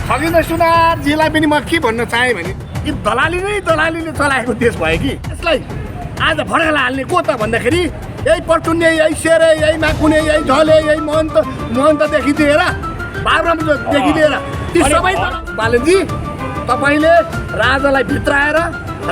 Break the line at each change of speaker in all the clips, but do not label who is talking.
खगेन्द्र सुनारजीलाई पनि म के भन्न चाहेँ भने कि दलालीले चलाएको देश भयो कि यसलाई आज फड्काला हाल्ने को त भन्दाखेरि यही पटुन्ने यही सेरे यही माकुने यही झले यही महन्तदेखि लिएर बाबुरामदेखि लिएर ती सबै बालनजी तपाईँले राजालाई भित्राएर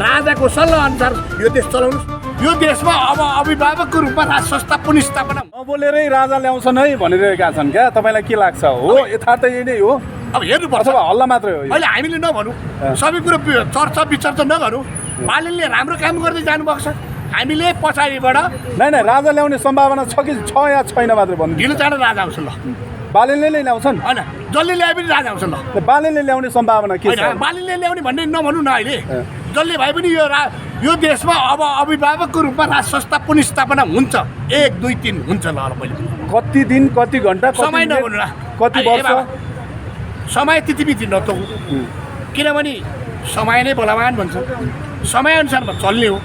राजाको सल्लाह अनुसार यो देश चलाउनुहोस्। यो देशमा अब अभिभावकको रूपमा राज संस्था पुनर्स्थापना
नबोलेरै राजा ल्याउँछन् है भनिरहेका छन् क्या, तपाईँलाई के लाग्छ? हो यथार्थ यही नै हो?
अब हेर्नुपर्छ,
हल्ला मात्रै हो
अहिले हामीले नभनौँ, सबै कुरो चर्चा विचर्चा नगरौँ। बालनले राम्रो काम गर्दै जानुभएको छ, हामीले पछाडिबाट
नै राजा ल्याउने सम्भावना छ कि छ या छैन मात्रै भन्नु।
ढिलो चाँडो राजा आउँछ ल,
बालनले नै ल्याउँछन्
होइन जसले ल्याए पनि राजा आउँछ ल।
बालनले ल्याउने सम्भावना के छ?
बालनले ल्याउने भन्ने नभनौँ न, अहिले जसले भए पनि यो देशमा अब अभिभावकको रूपमा राज संस्था पुनर्स्थापना हुन्छ। 1 2 3 हुन्छ ल। मैले
कति दिन कति घन्टा
समय नभन्नु,
कति वर्ष
समय तिथिमिति नतोक, किनभने समय नै बलवान भन्छ, समयअनुसारमा चल्ने हो।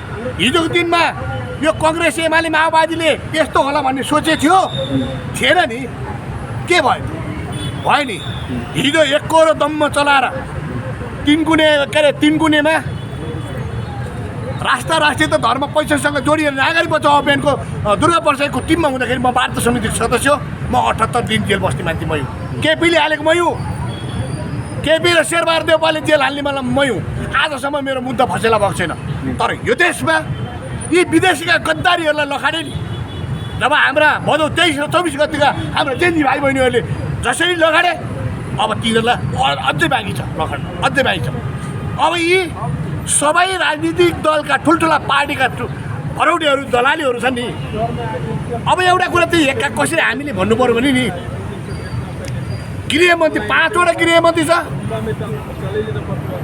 हिजोको दिनमा यो कङ्ग्रेस एमाले माओवादीले यस्तो होला भन्ने सोचेको थिएन नि, के भयो? भयो नि। हिजो एकको र दम्म चलाएर तीन गुणेमा राष्ट्रिय त धर्म पैसासँग जोडिएर नागरिक बचाउ अभियानको दुर्गा प्रसादको टिममा हुँदाखेरि म वार्ता समितिको सदस्य हो। म 78 दिन जेल बस्ने मान्छे मै हुँ। केपीले हालेको मै हुँ, केपी र शेरबहादुर देउपाले जेल हाल्ने मलाई मै हुँ। आजसम्म मेरो मुद्दा फसेला भएको छैन। तर यो देशमा यी विदेशीका गद्दारीहरूलाई लखाडे नि, जब हाम्रा भदौ 23 र 24 गतिका हाम्रा जेन्जी भाइ बहिनीहरूले जसरी लखाडे, अब तिनीहरूलाई अझै बाँकी छ लखाड्न, अझै बाँकी छ। अब यी सबै राजनीतिक दलका ठुल्ठुला पार्टीका भरौटेहरू दलालीहरू छन् नि। अब एउटा कुरा त एका कसरी हामीले भन्नु पऱ्यो भने नि, गृहमन्त्री 5 वटा गृहमन्त्री छ,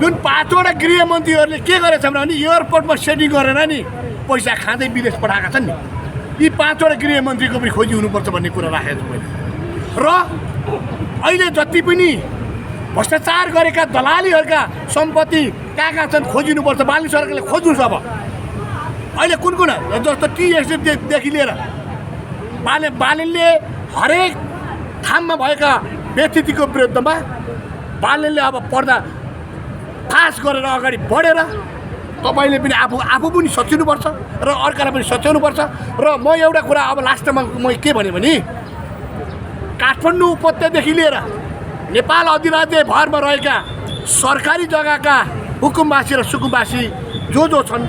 जुन 5 वटा गृहमन्त्रीहरूले के गरेछन् भने एयरपोर्टमा सेटिङ गरेर नि पैसा खाँदै विदेश पठाएका छन् नि। यी 5 वटा गृहमन्त्रीको पनि खोजी हुनुपर्छ भन्ने कुरा राखेको छु मैले। र अहिले जति पनि भ्रष्टाचार गरेका दलालीहरूका सम्पत्ति कहाँ छन् खोजिनुपर्छ। बाली सरकारले खोज्नुहोस्। अब अहिले कुन जस्तो टिएसएफदेखि लिएर बालनले हरेक ठाउँमा भएका व्यक्तिको विरुद्धमा बालनले अब पर्दा फास गरेर अगाडि बढेर तपाईँले पनि आफू पनि सच्याउनुपर्छ र अर्कालाई पनि सच्याउनुपर्छ। र म एउटा कुरा अब लास्टमा म के भने काठमाडौँ उपत्यदेखि लिएर नेपाल अधिराज्य भरमा रहेका सरकारी जग्गाका हुकुमवासी र सुकुमवासी जो छन्,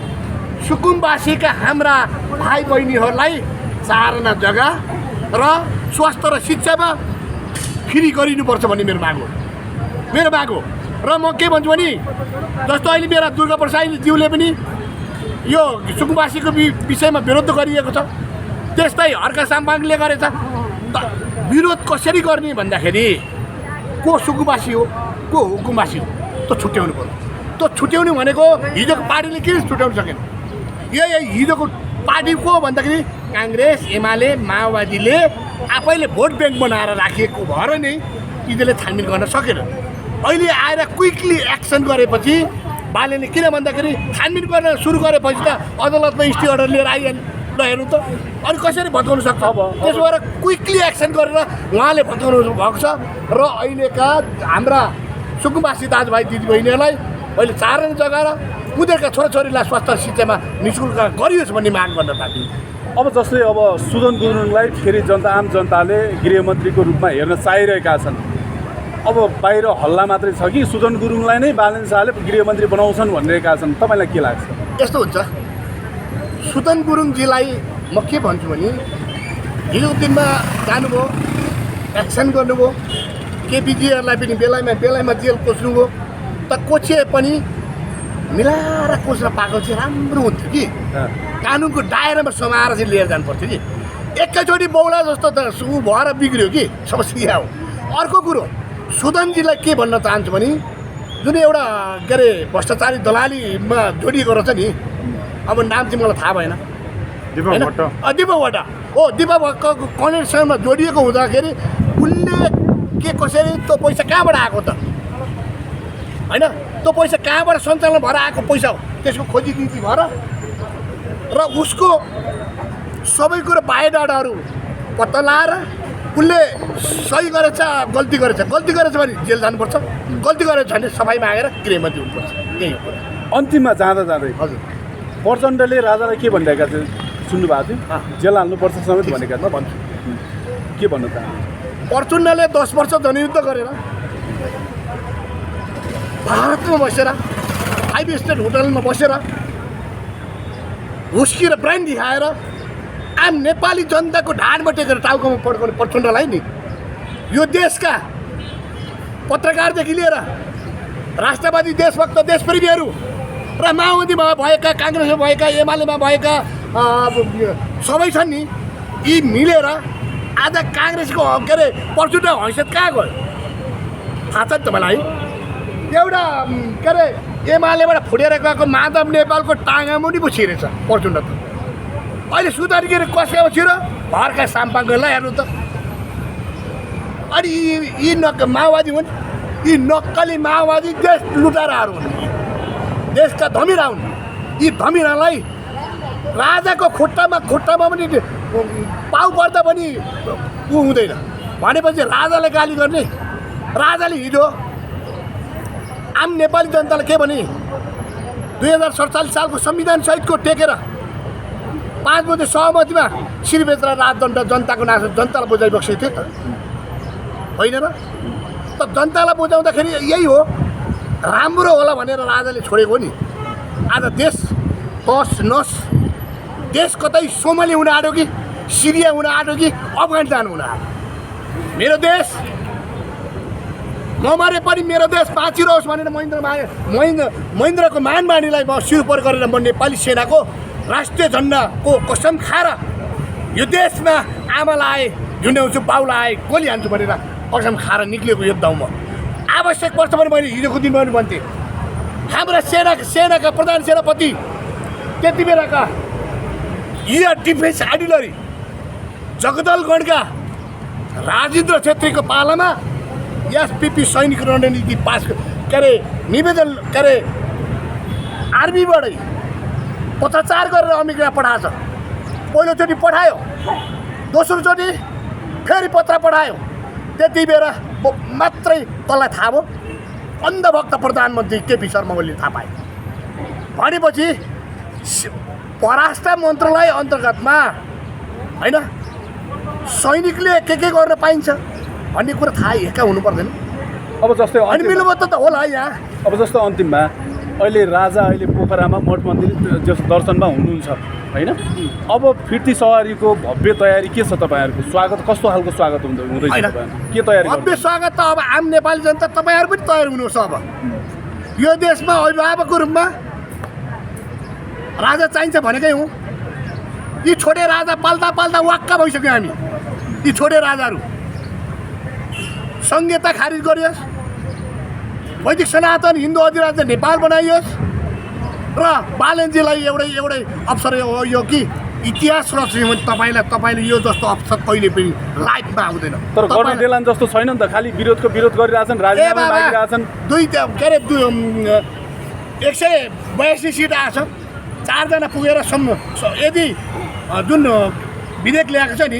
सुकुमवासीका हाम्रा भाइ बहिनीहरूलाई चारना जग्गा र स्वास्थ्य र शिक्षामा फ्री गरिनुपर्छ भन्ने मेरो माग हो। र म के भन्छु भने जस्तो अहिले मेरा दुर्गा प्रसाद ज्यूले पनि यो सुकुमवासीको विषयमा विरोध गरिएको छ, त्यस्तै हर्का साम्बाङले गरेछ। विरोध कसरी गर्ने भन्दाखेरि को सुकुमवासी हो को हुकुमवासी हो त छुट्याउनु पर्यो। त्यो छुट्याउनु भनेको हिजोको पार्टीले किन छुट्याउनु सकेन? यही हिजोको पार्टी को भन्दाखेरि काङ्ग्रेस एमाले माओवादीले आफैले भोट ब्याङ्क बनाएर राखिएको भएर नै यिनीहरूले छानबिन गर्न सकेन। अहिले आएर क्विकली एक्सन गरेपछि बालनले किन भन्दाखेरि छानबिन गर्न सुरु गरेपछि त अदालतमा स्टे अर्डर लिएर आइहाल्यो। ल हेर्नु त, अनि कसरी भत्काउनु सक्छ? अब त्यसो भएर क्विकली एक्सन गरेर उहाँले भत्काउनु भएको छ। र अहिलेका हाम्रा सुकुमवासी दाजुभाइ दिदीबहिनीहरूलाई अहिले चारैजना जग्गा र उनीहरूका छोराछोरीलाई स्वास्थ्य शिक्षामा निःशुल्क गरियोस् भन्ने माग गर्न थाल्यो।
अब जस्तै अब सुदन गुरुङलाई फेरि आम जनताले गृहमन्त्रीको रूपमा हेर्न चाहिरहेका छन्। अब बाहिर हल्ला मात्रै छ कि सुदन गुरुङलाई नै बालन शाहले गृहमन्त्री बनाउँछन् भनिरहेका छन्, तपाईँलाई के लाग्छ?
यस्तो हुन्छ, सुदन गुरुङजीलाई म के भन्छु भने हिजोको दिनमा जानुभयो, एक्सन गर्नुभयो, केपीजीहरूलाई पनि बेलामा जेल कोच्नुभयो। त कोचिए पनि मिलाएर कोच्न पाएको चाहिँ राम्रो हुन्थ्यो कि कानुनको दायरामा समाएर चाहिँ लिएर जानुपर्थ्यो कि एकैचोटि बौला जस्तो त भएर बिग्रियो कि समस्या हो। अर्को कुरो सुदनजीलाई के भन्न चाहन्छु भने जुन एउटा के अरे भ्रष्टाचारी दलालीमा जोडिएको रहेछ नि, अब नाम चाहिँ मलाई थाहा भएन, दिपक वटा हो। दिपक कनेक्सनमा जोडिएको हुँदाखेरि उसले के कसरी त्यो पैसा कहाँबाट आएको त होइन, त्यो पैसा कहाँबाट सञ्चालन भएर आएको पैसा हो, त्यसको खोजी नीति भएर र उसको सबै कुरो बायोडाटाहरू पत्ता लाएर उसले सही गरेछ गल्ती गरेछ भने जेल जानुपर्छ, गल्ती गरेछ भने सफाइ मागेर गृहमन्त्री हुनुपर्छ। यही हो कुरा।
अन्तिममा जाँदा जाँदै
हजुर
प्रचण्डले राजालाई के भनिरहेका थियो सुन्नुभएको थियो? जेल हाल्नुपर्छ समेत भनेका
म भन्छु।
के भन्नु चाहनुहुन्छ?
प्रचण्डले 10 वर्ष जनयुद्ध गरेर भारतमा बसेर 5 स्टार होटलमा बसेर हुस्की र ब्रान्डी खाएर आम नेपाली जनताको ढाडमा टेकेर टाउकोमा पड्काउने प्रचण्डलाई नि यो देशका पत्रकारदेखि लिएर राष्ट्रवादी देशभक्त देशप्रेमीहरू र माओवादीमा भएका, काङ्ग्रेसमा भएका, एमालेमा भएका सबै छन् नि, यी मिलेर आज काङ्ग्रेसको के अरे प्रचण्ड हैसियत कहाँ गयो थाहा छ नि तपाईँलाई? एउटा के अरे एमालेबाट फुटेर गएको माधव नेपालको टाँगामुनि पो छिरेछ प्रचण्ड त। अहिले सुधारिएर कसैमा छिरो घरका साम्पाङ्गलाई हेर्नु त। अनि यी माओवादी हुन्, यी नक्कली माओवादी देश लुटाराहरू हुन्, देशका धमिरा हुन्। यी धमिरालाई राजाको खुट्टामा पनि पाउ पर्दा पनि ऊ हुँदैन भनेपछि राजाले गाली गर्ने। राजाले हिजो आम नेपाली जनतालाई के भने 2047 सालको संविधान सहितको टेकेर 5 बजे सहमतिमा श्रीवेत्र राजदण्ड जनताको नाश जनतालाई बुझाइबक्सेको थियो त होइन र? त जनतालाई बुझाउँदाखेरि यही हो, राम्रो होला भनेर राजाले छोडेको नि। आज देश तस नस, देश कतै सोमाली हुन आँट्यो कि सिरिया हुन आँट्यो कि अफगानिस्तान हुन आँट्यो। मेरो देश म मरे पनि मेरो देश बाँचिरहोस् भनेर महेन्द्रको मानबानीलाई म सिरपर गरेर म नेपाली सेनाको राष्ट्रिय झन्डाको कसम खाएर यो देशमा आमालाई आए झुन्ड्याउँछु, बाउलाई आए गोली हान्छु भनेर कसम खाएर निक्लिएको योद्धामा आवश्यक पर्छ भने मैले हिजोको दिनमा पनि भन्थेँ। हाम्रा सेनाका प्रधान सेनापति त्यति बेलाका एयर डिफेन्स आर्टिलरी जगदलगढका राजेन्द्र छेत्रीको पालामा एसपिपी सैनिक रणनीति पास के अरे निवेदन के अरे आर्मीबाटै पत्रचार गरेर अमेरिका पठाएछ। पहिलोचोटि पठायो, दोस्रोचोटि फेरि पत्र पठायो। त्यति बेला मात्रै तँलाई थाहा भयो अन्धभक्त प्रधानमन्त्री केपी शर्मा ओलीले थाहा पाए। भनेपछि परराष्ट्र मन्त्रालय अन्तर्गतमा होइन सैनिकले के गर्न पाइन्छ भन्ने कुरा थाहा एका हुनु पर्दैन।
अब जस्तै
अनि मिल्नुभयो त होला यहाँ।
अब जस्तो अन्तिममा अहिले राजा अहिले पोखरामा मठ मन्दिर जस्तो दर्शनमा हुनुहुन्छ होइन? अब फिर्ती सवारीको भव्य तयारी के छ तपाईँहरूको? स्वागत कस्तो खालको स्वागत हुँदैछ? के तयारी?
भव्य स्वागत त अब आम नेपाली जनता तपाईँहरू पनि तयार हुनुहोस्। अब यो देशमा अभिभावकको रूपमा राजा चाहिन्छ भनेकै हुँ। यी छोटे राजा पाल्दा पाल्दा वाक्क भइसक्यो हामी। यी छोटे राजाहरू संहिता खारिज गरियोस्, वैदिक सनातन हिन्दू अधिराज्य नेपाल बनाइयोस् र बालनजीलाई एउटै अवसर यो कि इतिहास रच्ने भने तपाईँले यो जस्तो अवसर कहिले पनि लाइफमा आउँदैन।
तर गर्न देलान जस्तो छैन नि त, खालि विरोध गरिरहेछन्, राजीनामा मागिरहेछन्।
के अरे 182 सिट आएछ, 4 जना पुगेर यदि जुन विधेयक ल्याएको छ नि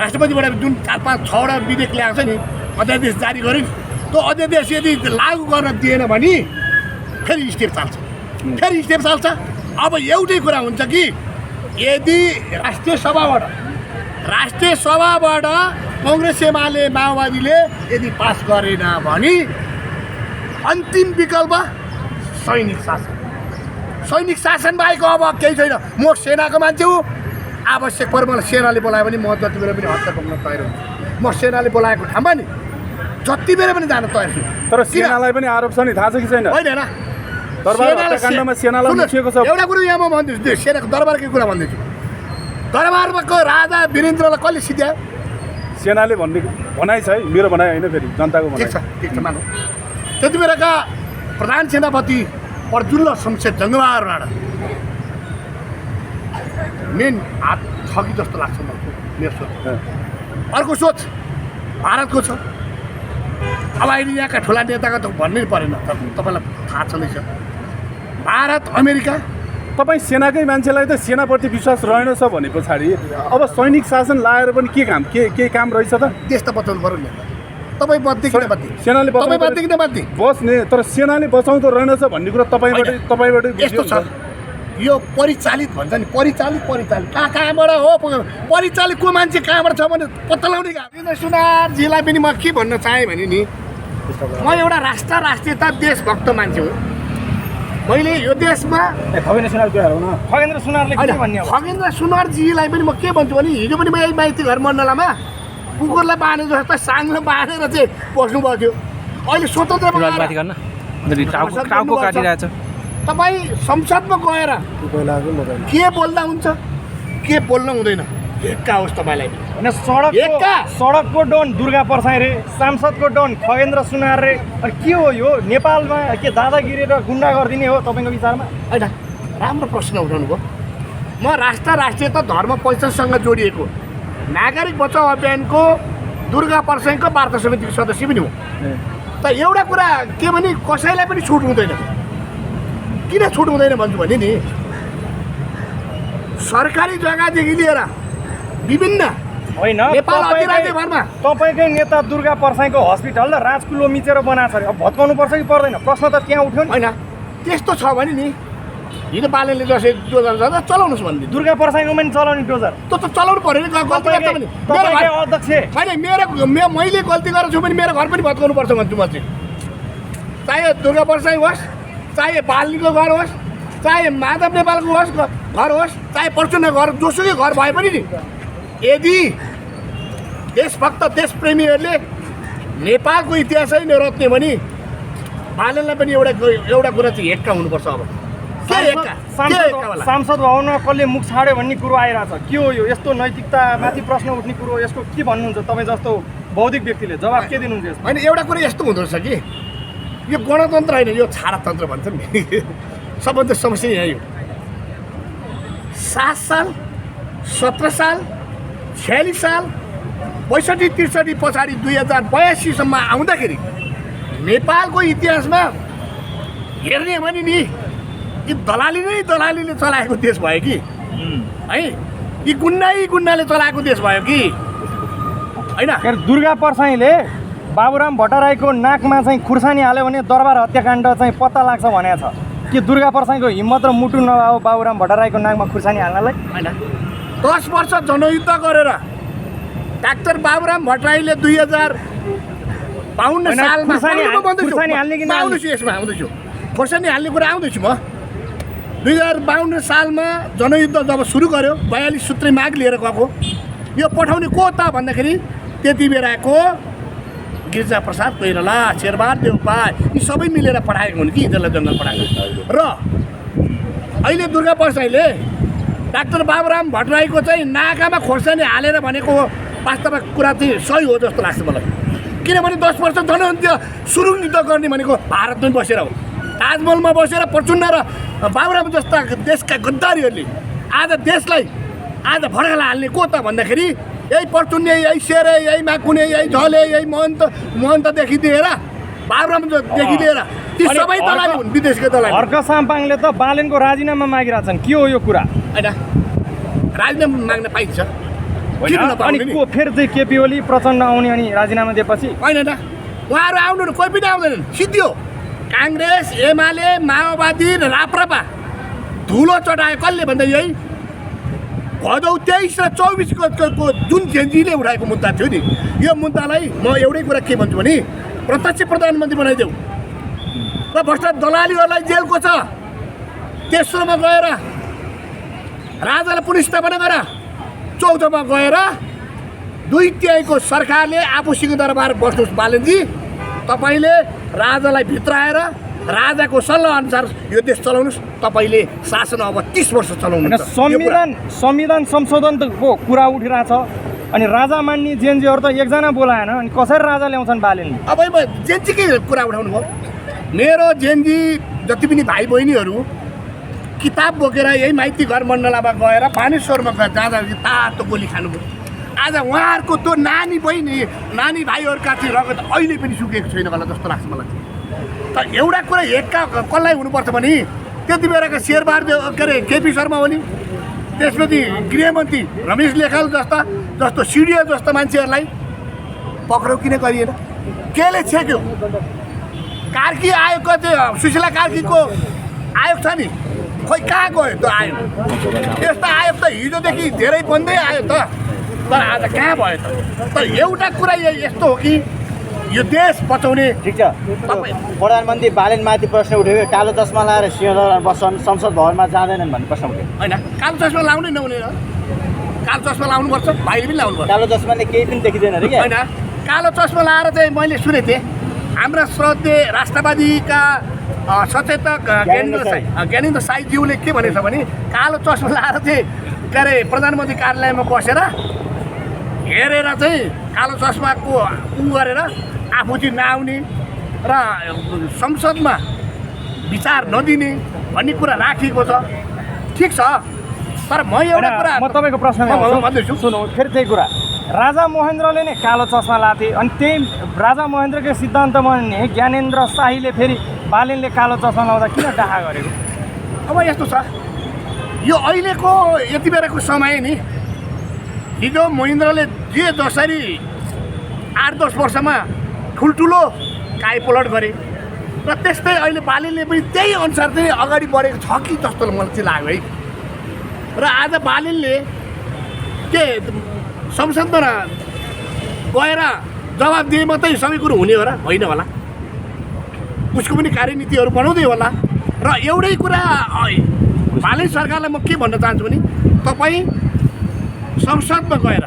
राष्ट्रपतिबाट, जुन 4-5-6 वटा विधेयक ल्याएको छ नि, अध्यादेश जारी गरिन्। त्यो अध्यादेश यदि लागू गर्न दिएन भने फेरि स्टेप चाल्छ। अब एउटै कुरा हुन्छ कि यदि राष्ट्रिय सभाबाट कङ्ग्रेस एमाले माओवादीले यदि पास गरेन भने अन्तिम विकल्प सैनिक शासन बाहेक अब केही छैन। म सेनाको मान्छे हो, आवश्यक पऱ्यो मलाई सेनाले बोलायो भने म जति बेला पनि हत्या पुग्न तयार हुन्छु। म सेनाले बोलाएको ठाउँमा नि जति बेला पनि जान तयार छु।
तर सेनालाई पनि आरोप छ नि, थाहा छ कि छैन?
होइन
दरबारमा सेनालाई मुछिएको छ।
एउटा कुरो यहाँ म भन्दैछु, सेनाको दरबारकै कुरा भन्दैछु। दरबारको राजा वीरेन्द्रलाई कसले सिध्यायो?
सेनाले भनाइ छ है, मेरो भनाइ होइन, फेरि जनताको भनाइ।
ठिक छ मानौ। त्यति बेलाका प्रधान सेनापति प्रजुल्ल शमशेर जङ्गबहादुर राणा मेन हात छ कि जस्तो लाग्छ मेरो सोच। अर्को सोच भारतको छ। अब अहिले यहाँका ठुला नेताको त भन्नै परेन, तपाईँलाई थाहा छँदैछ। भारत अमेरिका
तपाईँ सेनाकै मान्छेलाई त सेनाप्रति विश्वास रहेनछ भने पछाडि अब सैनिक शासन लाएर पनि के काम रहेछ त?
देश त बचाउनु पर्यो नि। तपाईँ बत्ती किन बत्ती?
सेनाले
तपाईँ बत्ती किन बत्ती?
बस्ने, तर सेनाले बचाउँदो रहेनछ भन्ने कुरा तपाईँबाट
यस्तो छ, यो परिचालित भन्छ नि, परिचालित कहाँबाट हो? परिचालित को मान्छे कहाँबाट छ भने पत्ता लगाउने गाह्रो। सुनारजीलाई पनि म के भन्न चाहेँ भने नि, म एउटा राष्ट्रियता देशभक्त मान्छे हो। मैले यो देशमा
खगेन्द्र सुनारले के भन्ने हो?
खगेन्द्र सुनारजीलाई पनि म के भन्छु भने हिजो पनि म यही माइती घर मण्डलामा कुकुरलाई बाँधे जस्तो साङ्लो बाँधेर चाहिँ बस्नुभएको थियो। अहिले स्वतन्त्र तपाईँ संसदमा गएर के बोल्दा हुन्छ, के बोल्न हुँदैन, हेक्का होस् तपाईँलाई।
सडकको डन दुर्गा परसाई रे, सांसदको डन खगेन्द्र सुनार रे। अनि के हो यो? नेपालमा के दादागिरी र गुन्डा गरिदिने हो तपाईँको विचारमा?
होइन, राम्रो प्रश्न उठाउनु भयो। म राष्ट्रियता धर्म पहिचानसँग जोडिएको नागरिक बचाउ अभियानको दुर्गा परसाईको वार्ता समितिको सदस्य पनि हो। त एउटा कुरा के भने कसैलाई पनि छुट हुँदैन। किन छुट हुँदैन भन्छु भने नि, सरकारी जग्गादेखि लिएर विभिन्न
होइन,
नेपाल अधिराज्यभरमा
तपाईँकै नेता दुर्गा परसाईको हस्पिटल र राजकुलो मिचेर बनाएको छ अरे। अब भत्काउनु पर्छ कि पर्दैन? प्रश्न त त्यहाँ उठ्यो नि।
होइन, त्यस्तो छ भने नि हिजो बालेनले जसरी डोजर जाँदा चलाउनुहोस् भन्ने
दुर्गा परसाईको पनि चलाउने डोजर
त्यो त चलाउनु पऱ्यो नि। गल्ती गर्दा पनि
अध्यक्ष
होइन, मैले गल्ती गरेको छु भने मेरो घर पनि भत्काउनु पर्छ भन्छु म चाहिँ। चाहे दुर्गा परसाई होस्, चाहे बाल्मीको घर होस्, चाहे माधव नेपालको घर होस्, चाहे प्रचण्ड घर, जोसुकै घर भए पनि नि, यदि देशभक्त देशप्रेमीहरूले नेपालको इतिहासै नरत्ने भने बालेनलाई पनि एउटा कुरा चाहिँ हेक्का हुनुपर्छ। अब
सांसद भवनमा कसले मुख छाड्यो भन्ने कुरो आइरहेछ। के हो यो? यस्तो नैतिकतामाथि प्रश्न उठ्ने कुरो, यसको के भन्नुहुन्छ तपाईँ जस्तो बौद्धिक व्यक्तिले? जवाब के दिनुहुन्छ यसमा?
होइन, एउटा कुरा यस्तो हुँदो रहेछ कि यो गणतन्त्र होइन, यो छाडातन्त्र भन्छ नि। सबभन्दा समस्या यही हो। 7 साल, 17 साल, 46 साल, 65-63 पछाडि 2082सम्म आउँदाखेरि नेपालको इतिहासमा हेर्ने भने नि यी दलालीले चलाएको देश भयो कि है, यी गुन्डाले चलाएको देश भयो कि होइन?
दुर्गा परसाईले बाबुराम भट्टराईको नाकमा चाहिँ खुर्सानी हाल्यो भने दरबार हत्याकाण्ड चाहिँ पत्ता लाग्छ भनेको छ। के दुर्गा परसाईको हिम्मत र मुटु नभएको बाबुराम भट्टराईको नाकमा खुर्सानी हाल्नलाई?
होइन, 10 वर्ष जनयुद्ध गरेर डाक्टर बाबुराम भट्टराईले 2052 सालमा आउँदैछु खोर्सानी हाल्ने कुरा आउँदैछु म। 2052 सालमा जनयुद्ध जब सुरु गर्यो, 42 सूत्रे माग लिएर गएको, यो पठाउने को त भन्दाखेरि त्यति बेलाको गिरिजा प्रसाद कोइराला, शेरबहादुर देउपा, यी सबै मिलेर पठाएको हुन् कि यिनीहरूलाई जङ्गल पठाएको। र अहिले दुर्गा परसाईले डाक्टर बाबुराम भट्टराईको चाहिँ नाकामा खोर्सानी हालेर भनेको वास्तवमा कुरा चाहिँ सही हो जस्तो लाग्छ मलाई। किनभने 10 वर्ष जनयुद्ध सुरु युद्ध गर्ने भनेको भारतमै बसेर हो। ताजमहलमा बसेर प्रचण्ड र बाबुराम जस्ता देशका गद्दारीहरूले आज देशलाई आज भड्काला हाल्ने को त भन्दाखेरि यही प्रचण्ड, यही शेरे, यही माकुने, यही झले, यही महन्तदेखि लिएर बाबुरामदेखि लिएर ती सबै दलाली हुन्, विदेशका दलाली।
हर्क साम्पाङले त बालेनको राजीनामा मागिरहेछन्। के हो यो कुरा?
होइन, राजीनामा माग्न पाइन्छ।
अनि को फेरि चाहिँ केपी ओली प्रचण्ड आउने अनि राजीनामा दिएपछि?
होइन न, उहाँहरू आउनु कोही पनि आउँदैनन्, सिद्धि हो। काङ्ग्रेस, एमाले, माओवादी र राप्रपा धुलो चढायो। कसले भन्दा यही भदौ 23 र 24को जुन जेन्जीले उठाएको मुद्दा थियो नि, यो मुद्दालाई म एउटै कुरा के भन्छु भने प्रत्यक्ष प्रधानमन्त्री बनाइदेऊ र भ्रष्ट दलालीहरूलाई जेलको छ। तेस्रोमा गएर राजालाई पुनर्स्थापना गर। चौथोमा गएर 2/3 सरकारले आफूसँग दरबार बस्नुहोस्। बालनजी, तपाईँले राजालाई भित्राएर राजाको सल्लाह अनुसार यो देश चलाउनुहोस्। तपाईँले शासन अब 30 वर्ष चलाउनुहुन्छ।
संविधान संशोधनको कुरा उठिरहेछ अनि राजा मान्ने जेन्जीहरू त एकजना बोलाएन, अनि कसरी राजा ल्याउँछन् बालेनले?
अब जेन्जीकै कुरा उठाउनु भयो। मेरो जेन्जी जति पनि भाइ बहिनीहरू किताब बोकेर यही माइती घर मण्डलामा गएर बानेश्वरमा जाँदा तातो गोली खानुभयो। आज उहाँहरूको त्यो नानी भाइहरूका चाहिँ रगत अहिले पनि सुकेको छैन होला जस्तो लाग्छ मलाई। त एउटा कुरा हेक्का कसलाई हुनुपर्छ भने त्यति बेलाका शेरबहादुर के अरे केपी शर्मा ओली, त्यसपछि गृहमन्त्री रमेश लेखाल जस्तो सिडिओ जस्तो मान्छेहरूलाई पक्राउ किन गरिएन? केले छेक्यो? कार्की आयोगको त्यो सुशीला कार्कीको आयोग छ नि, खोइ कहाँ गयो त्यो आयोग? त्यस्तो आयोग त हिजोदेखि धेरै बन्दै आयो त, तर आज कहाँ भयो त? तर एउटा कुरा यस्तो हो कि यो देश बचाउने
ठिक छ। प्रधानमन्त्री बालेनमाथि प्रश्न उठेको कालो चस्मा लाएर सिंहदरबार बस्छन्, संसद भवनमा जाँदैनन् भन्ने प्रश्न उठ्यो।
होइन, कालो चस्मा लाउनै नहुने र कालो चस्मा लाउनुपर्छ, भाइले पनि लाउनुपर्छ।
कालो चस्माले केही पनि देखिँदैन अरे क्या।
होइन, कालो चस्मा लाएर चाहिँ मैले सुनेको थिएँ हाम्रा श्रद्धेय राष्ट्रवादीका सचेतक ज्ञानेन्द्र साईज्यूले के भनेको छ भने कालो चस्मा लाएर चाहिँ के अरे प्रधानमन्त्री कार्यालयमा बसेर हेरेर चाहिँ कालो चस्माको गरेर आफू चाहिँ नआउने र संसदमा विचार नदिने भन्ने कुरा राखिएको छ। ठिक छ, तर म एउटा कुरा
म तपाईँको प्रश्नमा
भन्दैछु।
सुनौ, फेरि त्यही कुरा राजा महेन्द्रले नै कालो चस्मा लाथे अनि त्यही राजा महेन्द्रकै सिद्धान्त मान्ने ज्ञानेन्द्र शाहीले फेरि बालेनले कालो चस्मा लाउँदा किन डाहा गरेको?
अब यस्तो छ, यो अहिलेको यति बेलाको समय नि, हिजो महेन्द्रले जे जसरी 8-10 वर्षमा ठुल्ठुलो काइपलट गरे र त्यस्तै अहिले बालेनले पनि त्यही अनुसार चाहिँ अगाडि बढेको छ कि जस्तो मलाई चाहिँ लाग्यो है। र आज बालेनले के संसदमा गएर जवाब दिए मात्रै सबै कुरो हुने हो र? होइन होला, उसको पनि कार्यनीतिहरू बनाउँदै होला। र एउटै कुरा बालेन सरकारलाई म के भन्न चाहन्छु भने तपाईँ संसदमा गएर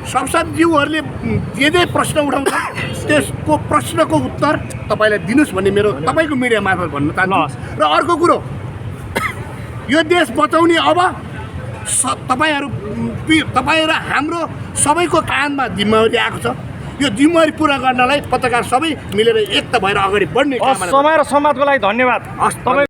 संसदज्यूहरूले जे प्रश्न उठाउँछ त्यसको प्रश्नको उत्तर तपाईँलाई दिनुहोस् भन्ने मेरो तपाईँको मिडिया मार्फत भन्न चाहन्छु। र अर्को कुरो, यो देश बचाउने अब तपाईँ र हाम्रो सबैको कानमा जिम्मेवारी आएको छ। यो जिम्मेवारी पुरा गर्नलाई पत्रकार सबै मिलेर एक त भएर अगाडि बढ्ने
समय र संवादको लागि धन्यवाद।